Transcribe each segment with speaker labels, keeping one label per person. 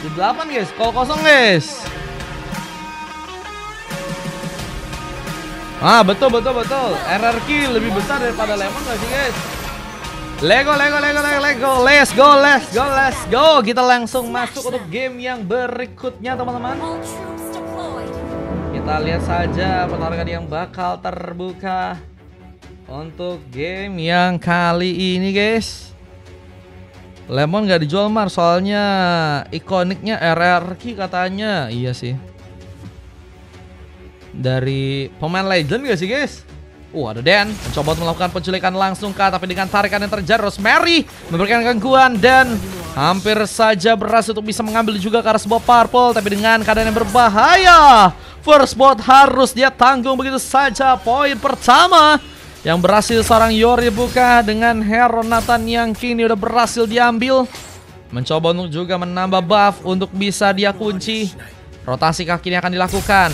Speaker 1: Di 8 guys, kol kosong guys. Ah betul. RRQ lebih besar daripada Lemon gak sih guys? Lego. Let's go. Kita langsung masuk untuk game yang berikutnya teman-teman. Kita lihat saja pertarungan yang bakal terbuka untuk game yang kali ini guys. Lemon gak dijual Mar, soalnya ikoniknya RRQ katanya. Iya sih. Dari pemain legend gak sih guys? Ada Dan mencoba untuk melakukan penculikan langsung kah, tapi dengan tarikan yang terjadi Rosemary memberikan gangguan dan hampir saja berhasil untuk bisa mengambil juga ke arah sebuah purple, tapi dengan keadaan yang berbahaya. First blood harus dia tanggung begitu saja. Poin pertama yang berhasil seorang Yori buka dengan hero Nathan yang kini udah berhasil diambil. Mencoba untuk juga menambah buff untuk bisa dia kunci. Rotasi kaki ini akan dilakukan.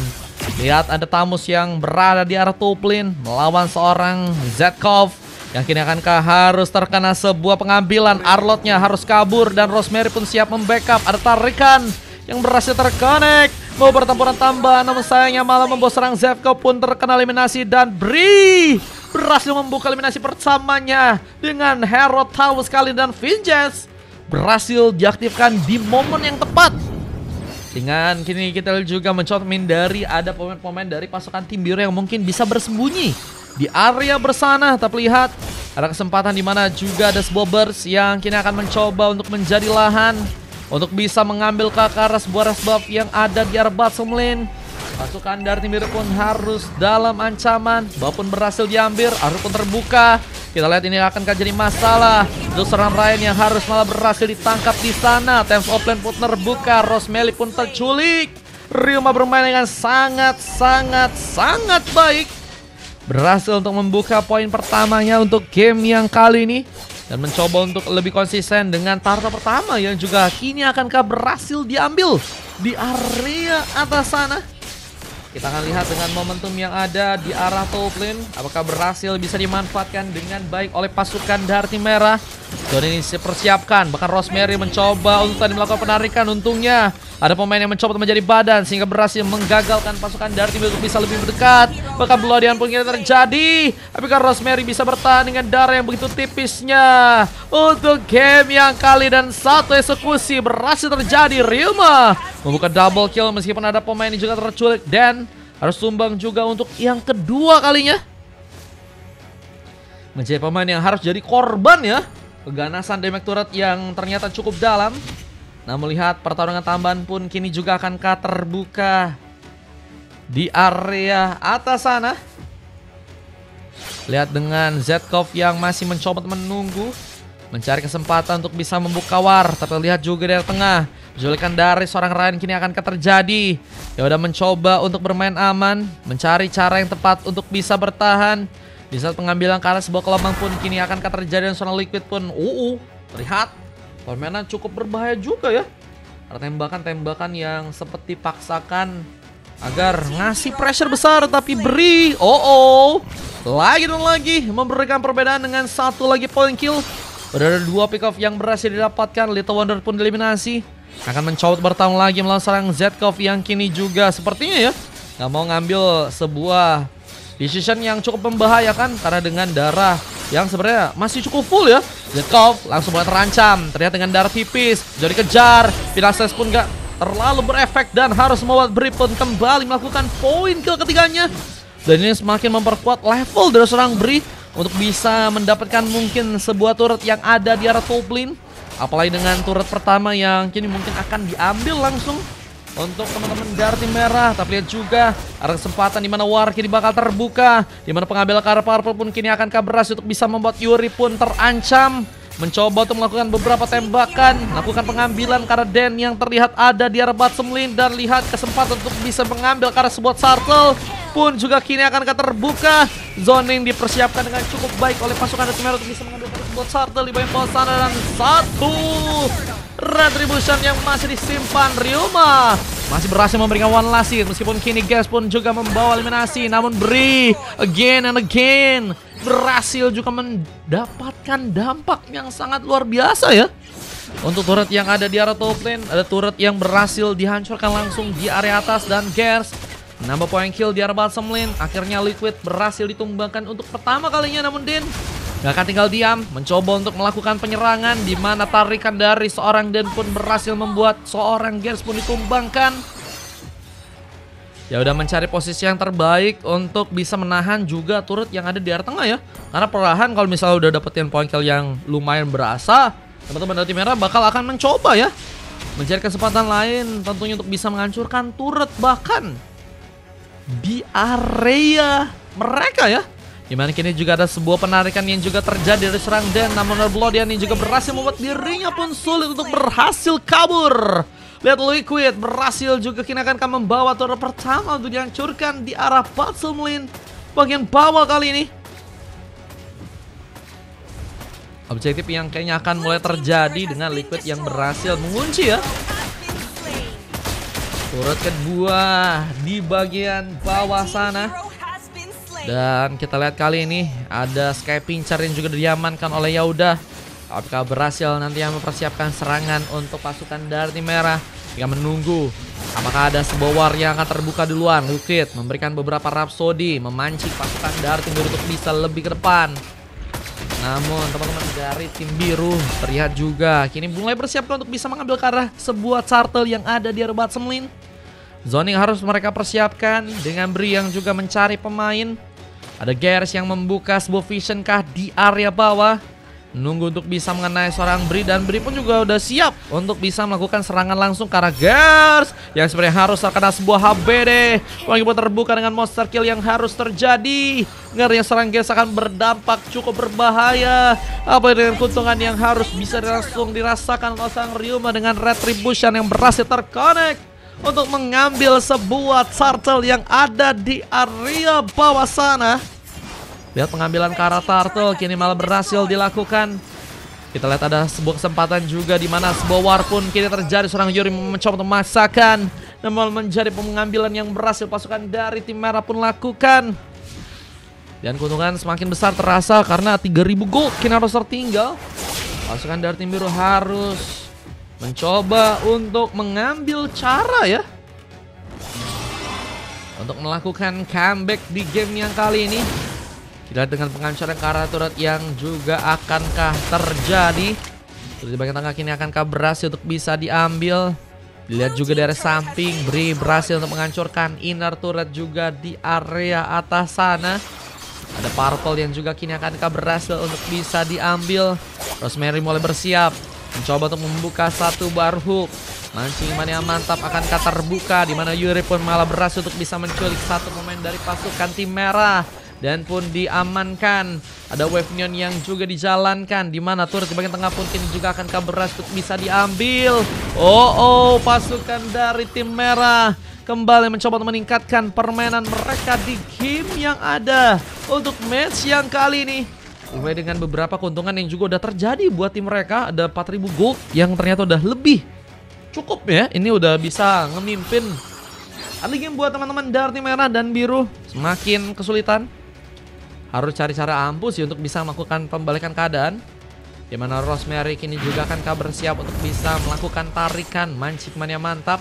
Speaker 1: Lihat ada Tamus yang berada di arah top lane melawan seorang Zetkov yang kini akankah harus terkena sebuah pengambilan. Arlotnya harus kabur dan Rosemary pun siap membackup. Ada tarikan yang berhasil terkonek. Mau pertempuran tambah, namun sayangnya malah membawa serang Zetkov pun terkena eliminasi. Dan Bri berhasil membuka eliminasi pertamanya dengan hero Tamus kali, dan Vinges berhasil diaktifkan di momen yang tepat. Dengan kini kita juga mencoba menghindari ada pemain-pemain dari pasukan tim biru yang mungkin bisa bersembunyi di area bersana. Tapi lihat ada kesempatan di mana juga ada sebuah burst yang kini akan mencoba untuk menjadi lahan untuk bisa mengambil ke arah sebuah rush buff yang ada di arah bottom lane. Pasukan dari tim biru pun harus dalam ancaman. Buff pun berhasil diambil, arus pun terbuka. Kita lihat ini akan jadi masalah untuk seorang Ryan yang harus malah berhasil ditangkap di sana. Times of lane pun terbuka, Rosemary pun terculik. Ryuma bermain dengan sangat baik. Berhasil untuk membuka poin pertamanya untuk game yang kali ini. Dan mencoba untuk lebih konsisten dengan turtle pertama yang juga kini akankah berhasil diambil di area atas sana. Kita akan lihat dengan momentum yang ada di arah top lane, apakah berhasil bisa dimanfaatkan dengan baik oleh pasukan dari tim merah. Zone ini dipersiapkan, bahkan Rosemary mencoba untuk tadi melakukan penarikan. Untungnya ada pemain yang mencoba untuk menjadi badan sehingga berhasil menggagalkan pasukan dari tim untuk bisa lebih mendekat. Bahkan pelarian pun kini terjadi, apakah Rosemary bisa bertahan dengan darah yang begitu tipisnya untuk game yang kali, dan satu eksekusi berhasil terjadi. Ryuma membuka double kill meskipun ada pemain yang juga terculik, dan harus tumbang juga untuk yang kedua kalinya. Menjadi pemain yang harus jadi korban ya. Keganasan damage turret yang ternyata cukup dalam. Nah, melihat pertarungan tambahan pun kini juga akankah terbuka di area atas sana. Lihat dengan Zetkov yang masih mencoba menunggu, mencari kesempatan untuk bisa membuka war. Tapi lihat juga dari tengah, penculikan dari seorang Ryan kini akan terjadi. Ya udah mencoba untuk bermain aman, mencari cara yang tepat untuk bisa bertahan. Di saat pengambilan ke arah sebuah kelabang pun kini akan terjadi, dan seorang Liquid pun terlihat permainan cukup berbahaya juga ya. Ada tembakan-tembakan yang seperti dipaksakan agar ngasih pressure besar, tapi Bri lagi dan lagi memberikan perbedaan dengan satu lagi point kill. Udah ada dua pick off yang berhasil didapatkan. Little Wonder pun dieliminasi. Akan mencoba bertahun lagi melawan serang Zetkov yang kini juga sepertinya ya nggak mau ngambil sebuah decision yang cukup membahayakan, karena dengan darah yang sebenarnya masih cukup full ya. Zetkov langsung mulai terancam. Terlihat dengan darah tipis, jadi kejar. Pilases pun gak terlalu berefek dan harus membuat Bri pun kembali melakukan poin kill ketiganya. Dan ini semakin memperkuat level dari seorang Bri untuk bisa mendapatkan mungkin sebuah turret yang ada di arah top lane. Apalagi dengan turret pertama yang kini mungkin akan diambil langsung untuk teman-teman dari tim merah. Tapi lihat juga ada kesempatan di mana war kini bakal terbuka, di mana pengambil ke arah purple pun kini akan berhasil untuk bisa membuat Yuri pun terancam. Mencoba untuk melakukan beberapa tembakan, melakukan pengambilan karena Den yang terlihat ada di arah bottom lane, dan lihat kesempatan untuk bisa mengambil ke arah sebuah turtle pun juga kini akan terbuka. Zoning dipersiapkan dengan cukup baik oleh pasukan dari tim merah untuk bisa mengambil ke arah sebuah turtle di bagian bawah sana, dan satu Retribution yang masih disimpan. Ryuma masih berhasil memberikan one last hit, meskipun kini Gas pun juga membawa eliminasi. Namun Bri again and again berhasil juga mendapatkan dampak yang sangat luar biasa ya. Untuk turret yang ada di arah top lane, ada turret yang berhasil dihancurkan langsung di area atas. Dan Gears nambah poin kill di arah bottom lane. Akhirnya Liquid berhasil ditumbangkan untuk pertama kalinya. Namun Din gak akan tinggal diam, mencoba untuk melakukan penyerangan, di mana tarikan dari seorang Den pun berhasil membuat seorang Gears pun ditumbangkan. Ya udah mencari posisi yang terbaik untuk bisa menahan juga turret yang ada di area tengah ya. Karena perlahan kalau misalnya udah dapetin poin kill yang lumayan berasa, teman-teman dari tim merah bakal akan mencoba ya mencari kesempatan lain tentunya untuk bisa menghancurkan turret bahkan di area mereka ya. Dimana kini juga ada sebuah penarikan yang juga terjadi dari serang Den. Namun Bloodian ini juga berhasil membuat dirinya pun sulit untuk berhasil kabur. Lihat Liquid berhasil juga kini akan membawa turret pertama untuk dihancurkan di arah bottom lane bagian bawah kali ini. Objektif yang kayaknya akan mulai terjadi dengan Liquid yang berhasil mengunci ya turret kedua di bagian bawah sana. Dan kita lihat kali ini ada Sky Pincer yang juga diamankan oleh Yaudah. Apakah berhasil nanti yang mempersiapkan serangan untuk pasukan dari tim merah? Jika menunggu apakah ada sebuah war yang akan terbuka duluan. Liquid memberikan beberapa Rhapsody, memancing pasukan dari tim biru untuk bisa lebih ke depan. Namun teman-teman dari tim biru terlihat juga kini mulai bersiapkan untuk bisa mengambil ke arah sebuah turtle yang ada di arah bottom lane. Zoning harus mereka persiapkan dengan Bri yang juga mencari pemain. Ada Gears yang membuka sebuah vision kah di area bawah. Nunggu untuk bisa mengenai seorang Bri. Dan Bri pun juga udah siap untuk bisa melakukan serangan langsung ke arah Gears yang sebenarnya harus terkena sebuah HBD. Lagi pun terbuka dengan monster kill yang harus terjadi. Ngerinya serang Gears akan berdampak cukup berbahaya. Apa dengan keuntungan yang harus bisa langsung dirasakan oleh sang Ryuma dengan Retribution yang berhasil terconnect untuk mengambil sebuah turtle yang ada di area bawah sana. Lihat pengambilan ke arah turtle kini malah berhasil dilakukan. Kita lihat ada sebuah kesempatan juga di mana sebuah war pun kini terjadi. Seorang Yuri mencoba untuk memaksakan, namun menjadi pengambilan yang berhasil pasukan dari tim merah pun lakukan. Dan keuntungan semakin besar terasa karena 3000 gold kini harus tertinggal. Pasukan dari tim biru harus mencoba untuk mengambil cara ya untuk melakukan comeback di game yang kali ini. Kita lihat dengan penghancuran ke arah turret yang juga akankah terjadi. Terus di bagian tengah kini akankah berhasil untuk bisa diambil. Dilihat juga dari samping Bri berhasil untuk menghancurkan inner turret juga di area atas sana. Ada purple yang juga kini akankah berhasil untuk bisa diambil. Rosemary mulai bersiap mencoba untuk membuka satu bar hook. Mancing mana yang mantap akankah terbuka, di mana Yuri pun malah berhasil untuk bisa menculik satu pemain dari pasukan tim merah dan pun diamankan. Ada wave neon yang juga dijalankan, di mana turret di bagian tengah pun kini juga akankah berhasil untuk bisa diambil. Pasukan dari tim merah kembali mencoba untuk meningkatkan permainan mereka di game yang ada untuk match yang kali ini. Mulai dengan beberapa keuntungan yang juga udah terjadi buat tim mereka. Ada 4000 gold yang ternyata udah lebih cukup ya. Ini udah bisa ngemimpin early game buat teman-teman dari tim merah dan biru. Semakin kesulitan, harus cari cara ampuh sih untuk bisa melakukan pembalikan keadaan. Dimana Rosemary kini juga akan bersiap untuk bisa melakukan tarikan mancing mania mantap.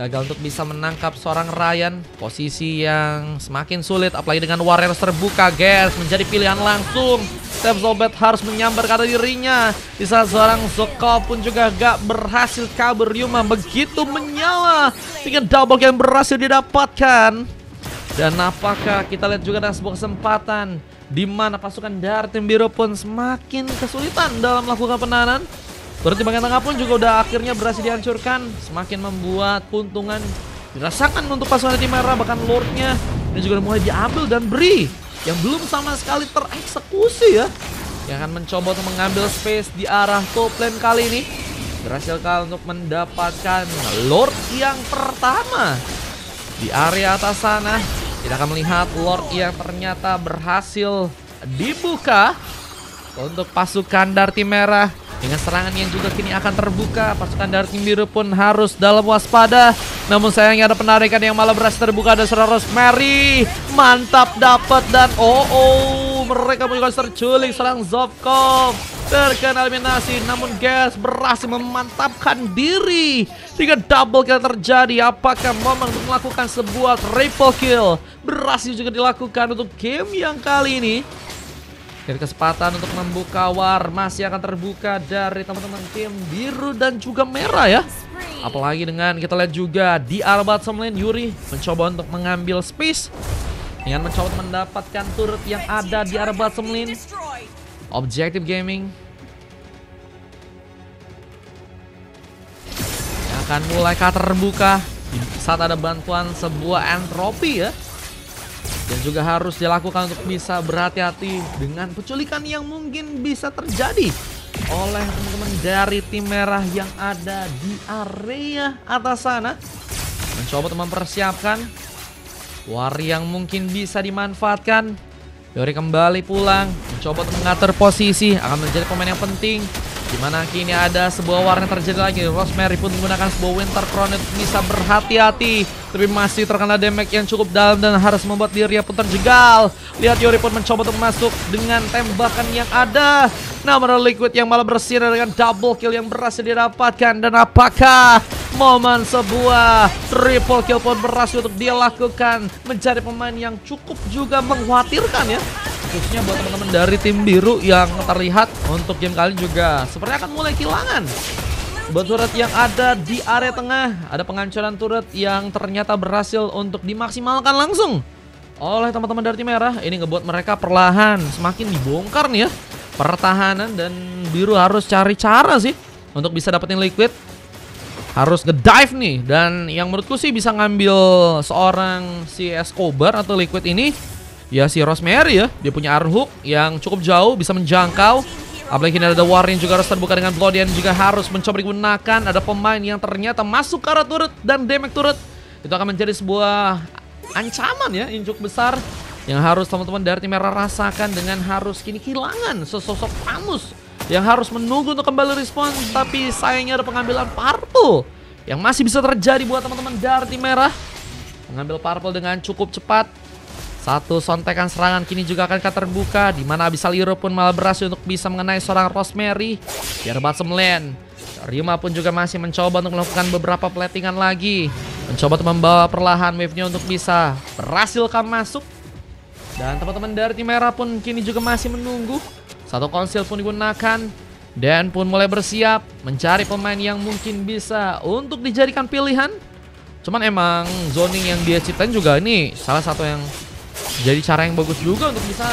Speaker 1: Gagal untuk bisa menangkap seorang Ryan. Posisi yang semakin sulit, apalagi dengan Warriors terbuka. Gears menjadi pilihan langsung. Step Zobet harus menyambar ke arah dirinya. Di saat seorang Zoko pun juga gak berhasil kabur. Ryuma begitu menyala dengan double yang berhasil didapatkan. Dan apakah kita lihat juga ada sebuah kesempatan di mana pasukan dari tim biru pun semakin kesulitan dalam melakukan penahanan. Turret di bagian tengah pun juga udah akhirnya berhasil dihancurkan. Semakin membuat keuntungan dirasakan untuk pasukan tim merah. Bahkan Lordnya ini juga mulai diambil. Dan Bri yang belum sama sekali tereksekusi ya, yang akan mencoba untuk mengambil space di arah top lane kali ini. Berhasilkah untuk mendapatkan Lord yang pertama di area atas sana. Kita akan melihat Lord yang ternyata berhasil dibuka untuk pasukan dari tim merah. Dengan serangan yang juga kini akan terbuka, pasukan dari tim biru pun harus dalam waspada. Namun sayangnya ada penarikan yang malah berhasil terbuka. Ada seorang Rosemary, mantap dapat. Dan mereka pun juga terculik. Serang Zovkov terkena eliminasi, namun Gas berhasil memantapkan diri. 3 double kill terjadi. Apakah momen untuk melakukan sebuah triple kill berhasil juga dilakukan untuk game yang kali ini? Dan kesempatan untuk membuka war masih akan terbuka dari teman-teman tim biru dan juga merah ya. Apalagi dengan kita lihat juga di arah bottom lane, Yuri mencoba untuk mengambil space dengan mencoba mendapatkan turret yang ada di arah bottom lane. Objective Gaming yang akan mulai terbuka saat ada bantuan sebuah entropi ya. Dan juga harus dilakukan untuk bisa berhati-hati dengan penculikan yang mungkin bisa terjadi oleh teman-teman dari tim merah yang ada di area atas sana. Mencoba untuk mempersiapkan war yang mungkin bisa dimanfaatkan. Yori kembali pulang, mencoba untuk mengatur posisi, akan menjadi pemain yang penting. Dimana kini ada sebuah war yang terjadi lagi. Rosemary pun menggunakan sebuah Winter Crown untuk bisa berhati-hati, tapi masih terkena damage yang cukup dalam dan harus membuat dirinya pun terjegal. Lihat Yori pun mencoba untuk masuk dengan tembakan yang ada, namun Liquid yang malah bersinar dengan double kill yang berhasil didapatkan. Dan apakah momen sebuah triple kill pun berhasil untuk dia lakukan, menjadi pemain yang cukup juga mengkhawatirkan ya, khususnya buat teman-teman dari tim biru yang terlihat untuk game kali juga sepertinya akan mulai kehilangan buat turret yang ada di area tengah. Ada penghancuran turret yang ternyata berhasil untuk dimaksimalkan langsung oleh teman-teman dari tim merah. Ini ngebuat mereka perlahan semakin dibongkar nih ya pertahanan, dan biru harus cari cara sih untuk bisa dapetin Liquid. Harus nge-dive nih, dan yang menurutku sih bisa ngambil seorang si Escobar atau Liquid ini ya si Rosemary ya. Dia punya arm hook yang cukup jauh, bisa menjangkau. Apalagi ini ada war yang juga harus terbuka dengan Bloody, yang juga harus mencoba digunakan. Ada pemain yang ternyata masuk ke arah turret dan damage turret. Itu akan menjadi sebuah ancaman ya yang cukup besar yang harus teman-teman dari tim merah rasakan, dengan harus kini kehilangan sesosok Pramus yang harus menunggu untuk kembali respon. Tapi sayangnya ada pengambilan purple yang masih bisa terjadi buat teman-teman dari tim merah. Mengambil purple dengan cukup cepat. Satu sontekan serangan kini juga akan terbuka, di mana Abyssal Hero pun malah berhasil untuk bisa mengenai seorang Rosemary. Biar bottom lane, Ryuma pun juga masih mencoba untuk melakukan beberapa platingan lagi, mencoba untuk membawa perlahan wave-nya untuk bisa berhasilkan masuk. Dan teman-teman dari tim merah pun kini juga masih menunggu. Satu konsil pun digunakan dan pun mulai bersiap mencari pemain yang mungkin bisa untuk dijadikan pilihan. Cuman emang zoning yang dia ciptain juga ini salah satu yang jadi cara yang bagus juga untuk bisa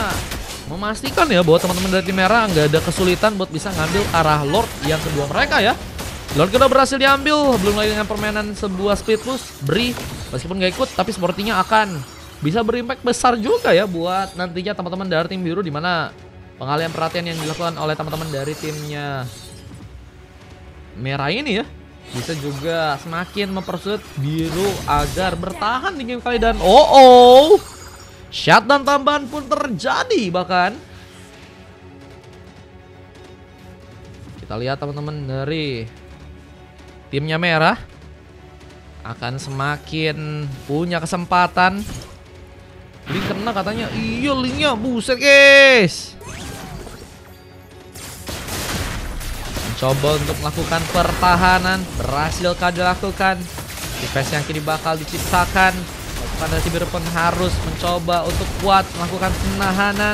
Speaker 1: memastikan ya bahwa teman-teman dari tim merah nggak ada kesulitan buat bisa ngambil arah Lord yang kedua mereka ya. Lord kedua berhasil diambil, belum lagi dengan permainan sebuah speed push. Bri meskipun nggak ikut, tapi sepertinya akan bisa berimpact besar juga ya buat nantinya teman-teman dari tim biru, dimana pengalihan perhatian yang dilakukan oleh teman-teman dari timnya merah ini ya bisa juga semakin mempersulit biru agar bertahan di game kali. Dan shutdown tambahan pun terjadi. Bahkan kita lihat teman-teman dari timnya merah akan semakin punya kesempatan. Link kena katanya. Iya linknya, buset guys. Mencoba untuk melakukan pertahanan, berhasilkah dilakukan. Defense yang kini bakal diciptakan. Pada si biru pun harus mencoba untuk kuat melakukan penahanan.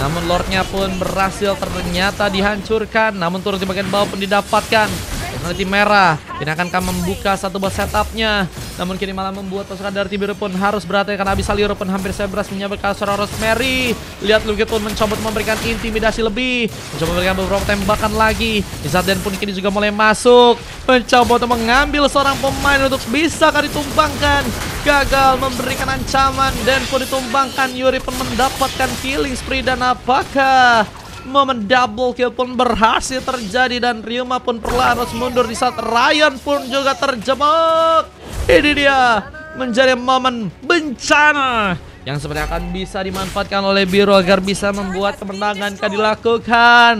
Speaker 1: Namun Lordnya pun berhasil ternyata dihancurkan. Namun turun di bagian bawah pun didapatkan. Karena tim merah ini akan membuka satu buah setupnya. Namun kini malah membuat pasukan dari tim biru pun harus berhati, karena Abyssal Hero pun hampir saya berhasil menyabetkan seorang Rosemary. Lihat Liquid pun mencoba memberikan intimidasi lebih, mencoba memberikan beberapa tembakan lagi. Izadden pun kini juga mulai masuk, mencoba untuk mengambil seorang pemain untuk bisa ditumbangkan. Gagal memberikan ancaman dan pun ditumbangkan. Yuri pun mendapatkan killing spree. Dan apakah momen double kill pun berhasil terjadi, dan Ryuma pun perlahan harus mundur di saat Ryan pun juga terjebak. Ini dia menjadi momen bencana yang sebenarnya akan bisa dimanfaatkan oleh biru agar bisa membuat kemenangan akan dilakukan.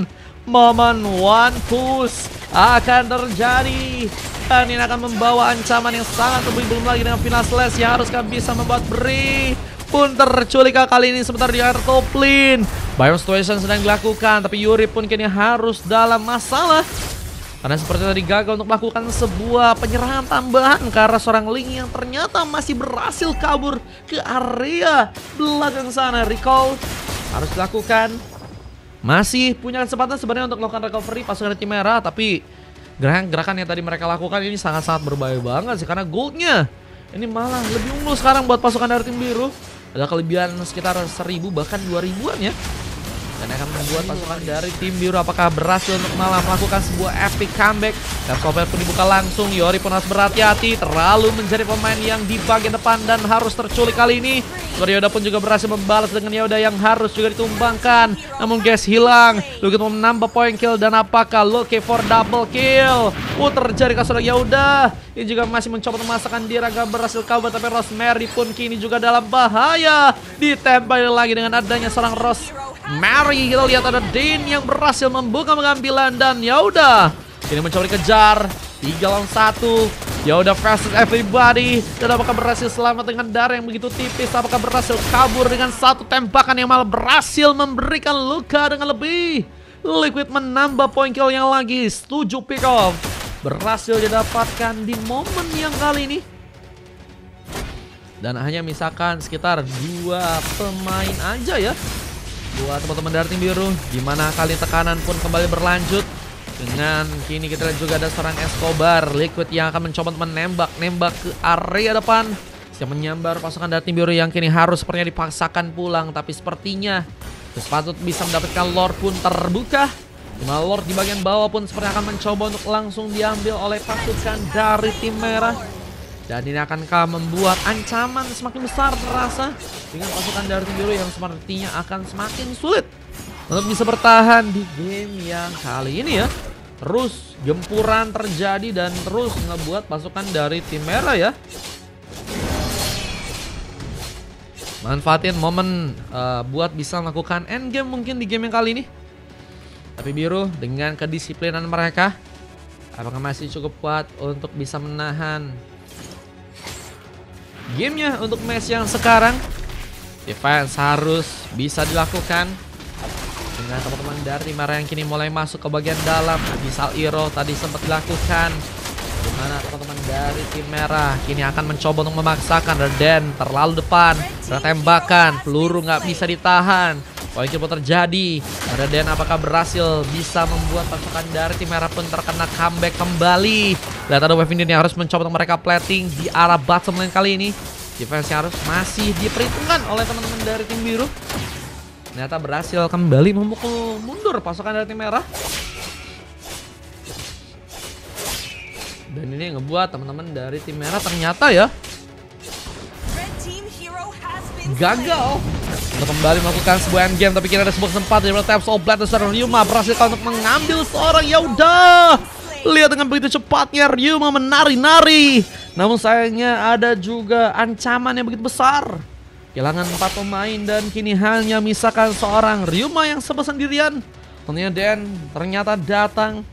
Speaker 1: Momen one push akan terjadi, dan ini akan membawa ancaman yang sangat lebih, belum lagi dengan final slash yang haruskan bisa membuat Bri pun terculik kali ini sebentar di area top lane. Byron situation sedang dilakukan, tapi Yuri pun kini harus dalam masalah. Karena seperti tadi gagal untuk melakukan sebuah penyerangan tambahan ke arah seorang Ling yang ternyata masih berhasil kabur ke area belakang sana. Recall harus dilakukan. Masih punya kesempatan sebenarnya untuk melakukan recovery pasukan tim merah, tapi gerakan yang tadi mereka lakukan ini sangat-sangat berbahaya banget sih, karena goldnya ini malah lebih unggul sekarang buat pasukan dari tim biru. Ada kelebihan sekitar 1000 bahkan 2000-an ya. Dan akan membuat pasukan dari tim biru apakah berhasil untuk malah melakukan sebuah epic comeback. Dan Sofer pun dibuka langsung. Yori pun harus berhati-hati, terlalu menjadi pemain yang di bagian depan dan harus terculik kali ini. Yoda pun juga berhasil membalas dengan Yoda yang harus juga ditumbangkan. Namun guys hilang. Luki mau menambah poin kill dan apakah Luki for double kill? Terjadi kasus Yoda. Ini juga masih mencoba memasakkan diri agar berhasil kabur, tapi Rosemary pun kini juga dalam bahaya. Ditempel lagi dengan adanya seorang Rosemary. Kita lihat ada Dean yang berhasil membuka pengambilan dan Yoda ini mencoba dikejar 3 lawan 1. Yoda versus everybody. Dan apakah berhasil selamat dengan darah yang begitu tipis? Apakah berhasil kabur dengan satu tembakan yang malah berhasil memberikan luka dengan lebih? Liquid menambah poin kill yang lagi. 7 pick off berhasil didapatkan di momen yang kali ini. Dan hanya misalkan sekitar 2 pemain aja ya buat teman-teman dari tim biru. Dimana kali tekanan pun kembali berlanjut. Dengan kini kita lihat juga ada seorang Escobar Liquid yang akan mencoba menembak ke area depan. Siap menyambar pasukan dari tim biru yang kini harus sepertinya dipaksakan pulang. Tapi sepertinya sepatut bisa mendapatkan Lord pun terbuka. Dimana Lord di bagian bawah pun sepertinya akan mencoba untuk langsung diambil oleh pasukan dari tim merah. Dan ini akankah membuat ancaman semakin besar terasa dengan pasukan dari tim biru yang sepertinya akan semakin sulit untuk bisa bertahan di game yang kali ini ya. Terus gempuran terjadi dan terus ngebuat pasukan dari tim merah ya manfaatin momen buat bisa melakukan endgame mungkin di game yang kali ini. Tapi biru dengan kedisiplinan mereka, apakah masih cukup kuat untuk bisa menahan gamenya untuk match yang sekarang? Defense harus bisa dilakukan dengan teman-teman dari tim merah yang kini mulai masuk ke bagian dalam. Misal Hero tadi sempat dilakukan, dimana teman-teman dari tim merah kini akan mencoba untuk memaksakan. Dan terlalu depan, tembakan peluru nggak bisa ditahan. Poin kill terjadi. Dan apakah berhasil bisa membuat pasukan dari tim merah pun terkena comeback kembali. Lihat ada Wave Indian yang harus mencoba untuk mereka plating di arah bottom lane kali ini. Defense yang harus masih diperhitungkan oleh teman-teman dari tim biru. Ternyata berhasil kembali memukul mundur pasukan dari tim merah. Dan ini ngebuat teman-teman dari tim merah ternyata ya gagal untuk kembali melakukan sebuah endgame. Tapi kira ada sebuah kesempatan dari Taps of Blood dan seorang Ryuma berhasil untuk mengambil seorang Yoda. Lihat dengan begitu cepatnya Ryuma menari-nari. Namun sayangnya ada juga ancaman yang begitu besar. Kehilangan 4 pemain dan kini hanya misalkan seorang Ryuma yang serba sendirian. Tentunya Dan ternyata datang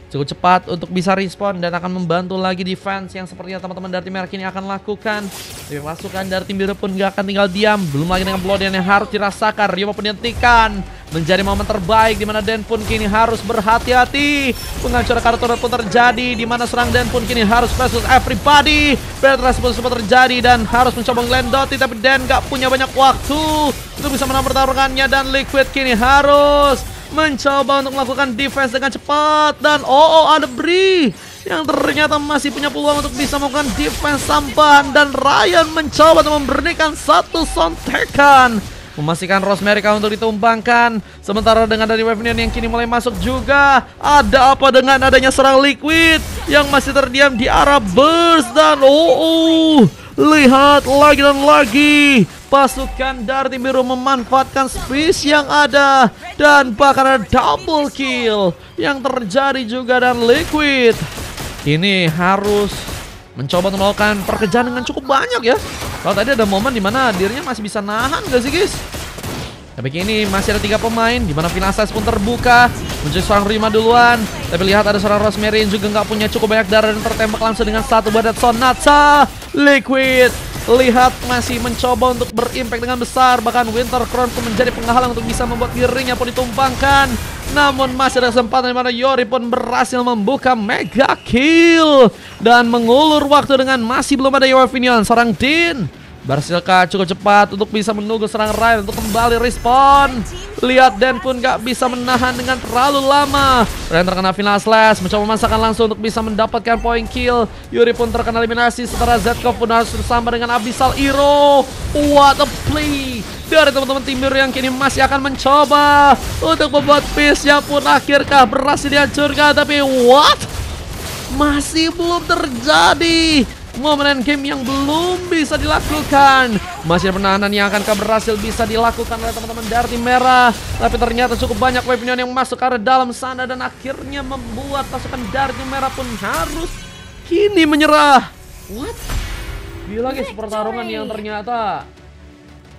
Speaker 1: cukup cepat untuk bisa respon dan akan membantu lagi defense yang sepertinya teman-teman dari tim merah kini akan lakukan. Tapi pasukan dari tim biru pun gak akan tinggal diam. Belum lagi dengan bloodian yang harus dirasakan. Ryuma pun dihentikan. Menjadi momen terbaik dimana Dan pun kini harus berhati-hati. Penghancuran kartu pun terjadi dimana serang Dan pun kini harus versus everybody. Penetrasi pun sempat terjadi dan harus mencoba ngelendoti. Tapi Dan gak punya banyak waktu untuk bisa menang pertarungannya. Dan Liquid kini harus mencoba untuk melakukan defense dengan cepat. Dan ada Bri yang ternyata masih punya peluang untuk bisa melakukan defense tambahan. Dan Ryan mencoba untuk memberikan satu sontekan, memastikan Rosemary untuk ditumbangkan. Sementara dengan dari Wave yang kini mulai masuk juga. Ada apa dengan adanya serang Liquid yang masih terdiam di arah burst. Dan lihat lagi dan lagi pasukan dari tim biru memanfaatkan space yang ada. Dan bahkan ada double kill yang terjadi juga. Dan Liquid ini harus mencoba untuk melakukan pekerjaan dengan cukup banyak ya. Kalau tadi ada momen dimana dirinya masih bisa nahan gak sih guys? Tapi kini masih ada 3 pemain dimana Vinasas pun terbuka. Muncul seorang Rima duluan. Tapi lihat ada seorang Rosemary yang juga nggak punya cukup banyak darah dan tertembak langsung dengan satu badat Sonata. Liquid Lihat masih mencoba untuk berimpact dengan besar. Bahkan Winter Crown pun menjadi penghalang untuk bisa membuat dirinya pun ditumpangkan. Namun masih ada kesempatan di mana Yori pun berhasil membuka mega kill. Dan mengulur waktu dengan masih belum ada Yovinion. Seorang Din berhasilkah cukup cepat untuk bisa menunggu serangan Ryan untuk kembali respawn. Lihat Dan pun gak bisa menahan dengan terlalu lama. Ryan terkena final slash, mencoba memasakkan langsung untuk bisa mendapatkan point kill. Yuri pun terkena eliminasi, setelah Zetkov pun harus bersama dengan Abyssal Hero. What a play dari teman-teman tim biru yang kini masih akan mencoba untuk membuat piece-nya pun akhirnya berhasil dihancurkan. Tapi what? Masih belum terjadi momen game yang belum bisa dilakukan. Masih ada penahanan yang akan berhasil bisa dilakukan oleh teman-teman dari tim merah. Tapi ternyata cukup banyak weapon yang masuk ke arah dalam sana. Dan akhirnya membuat pasukan dari tim merah pun harus kini menyerah. What? Gila guys, pertarungan yang ternyata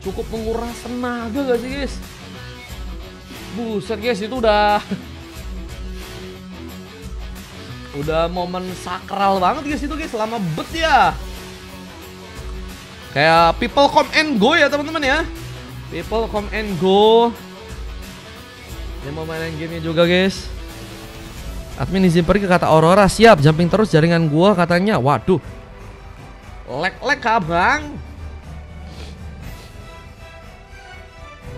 Speaker 1: cukup menguras tenaga gak sih guys? Buset guys, itu udah momen sakral banget guys itu guys, lama bet ya. Kayak people come and go ya teman-teman ya. People come and go. Ini mau mainin gamenya juga guys. Admin izin pergi kata Aurora, siap jumping terus jaringan gua katanya. Waduh, lag abang.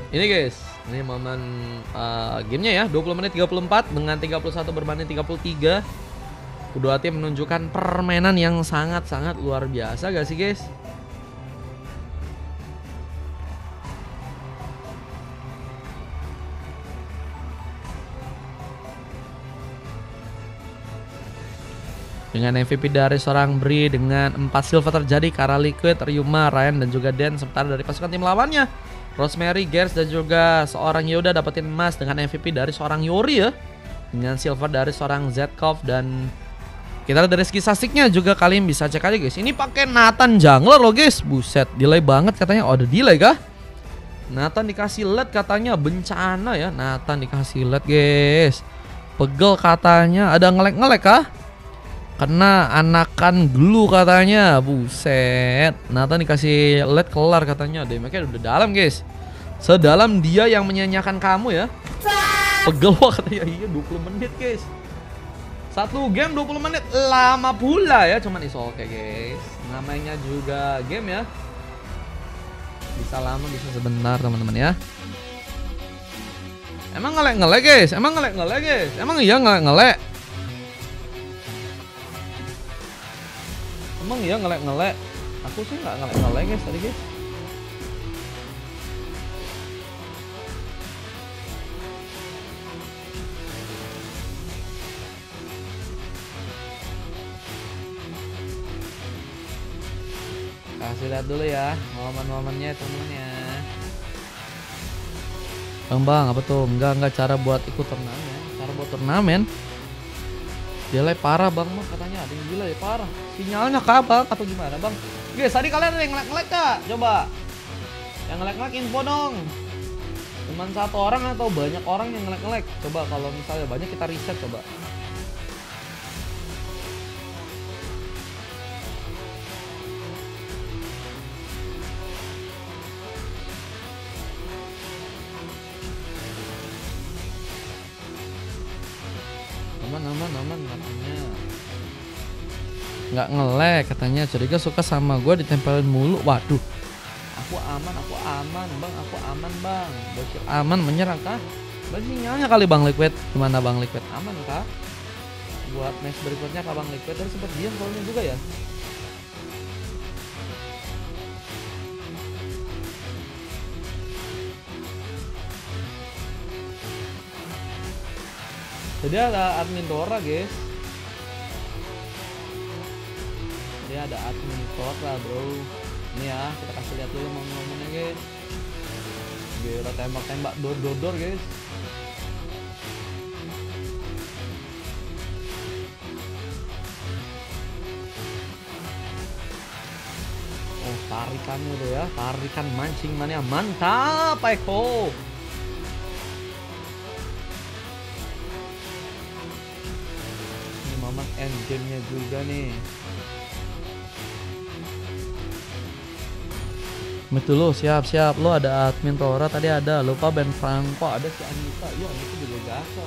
Speaker 1: Ini guys, ini momen gamenya ya, 20 menit 34 dengan 31 berbanding 33. Kedua tim menunjukkan permainan yang sangat-sangat luar biasa gak sih guys? Dengan MVP dari seorang Bri, dengan 4 silver terjadi Kara Liquid, Ryuma, Ryan dan juga Den. Sementara dari pasukan tim lawannya Rosemary, Gers dan juga seorang Yoda dapetin emas dengan MVP dari seorang Yori ya. Dengan silver dari seorang Zetkov. Dan kita lihat dari segi statistiknya juga, kalian bisa cek aja guys. Ini pakai Nathan jungler loh guys. Buset, delay banget katanya. Oh, ada delay kah? Nathan dikasih LED katanya, bencana ya. Nathan dikasih LED guys. Pegel katanya. Ada ngelek-ngelek kah? Kena anakan glue katanya. Buset, Nathan dikasih LED kelar katanya. Damage-nya udah dalam guys. Sedalam dia yang menyanyiakan kamu ya. Pegel katanya. Iya 20 menit guys. Satu game 20 menit, lama pula ya. Cuman is oke guys, namanya juga game ya. Bisa lama bisa sebentar teman-teman ya. Emang ngelek-ngelek guys? Emang ngelek-ngelek guys? Emang iya ngelek-ngelek? Emang iya ngelek-ngelek? Aku sih nggak ngelek-ngelek guys tadi guys. Kasih lihat dulu ya momen-momennya temen-temen ya. Bang, apa tuh? Enggak cara buat ikut turnamen. Cara buat turnamen delay parah bang, mah katanya ada yang delay parah. Sinyalnya kah bang atau gimana bang? Guys, tadi kalian ada yang ngelek-ngelek kak? Coba yang ngelek-ngelek info dong. Cuman satu orang atau banyak orang yang ngelek-ngelek? Coba kalau misalnya banyak kita reset coba. Aman katanya. Nggak ngelek katanya. Curiga suka sama gue ditempelin mulu. Waduh, aku aman bang, aku aman bang. Bocil aman menyerang kah? Berarti sinyalnya kali bang Liquid. Gimana bang Liquid, aman kah? Buat match berikutnya kah bang Liquid? Tadi sempet diam soalnya juga ya. Jadi ada admin Dora guys. Jadi ada admin Dora bro. Ini ya, kita kasih lihat dulu momen-momennya guys. Gila tembak-tembak dor guys. Oh tarikannya tuh ya, tarikan mancing mania mantap Eko. Momen endgame-nya juga nih. Mid dulu, siap. Lo ada admin Tora tadi ada, lupa Ben Franco, ada si Anita. Iya, itu juga gasol.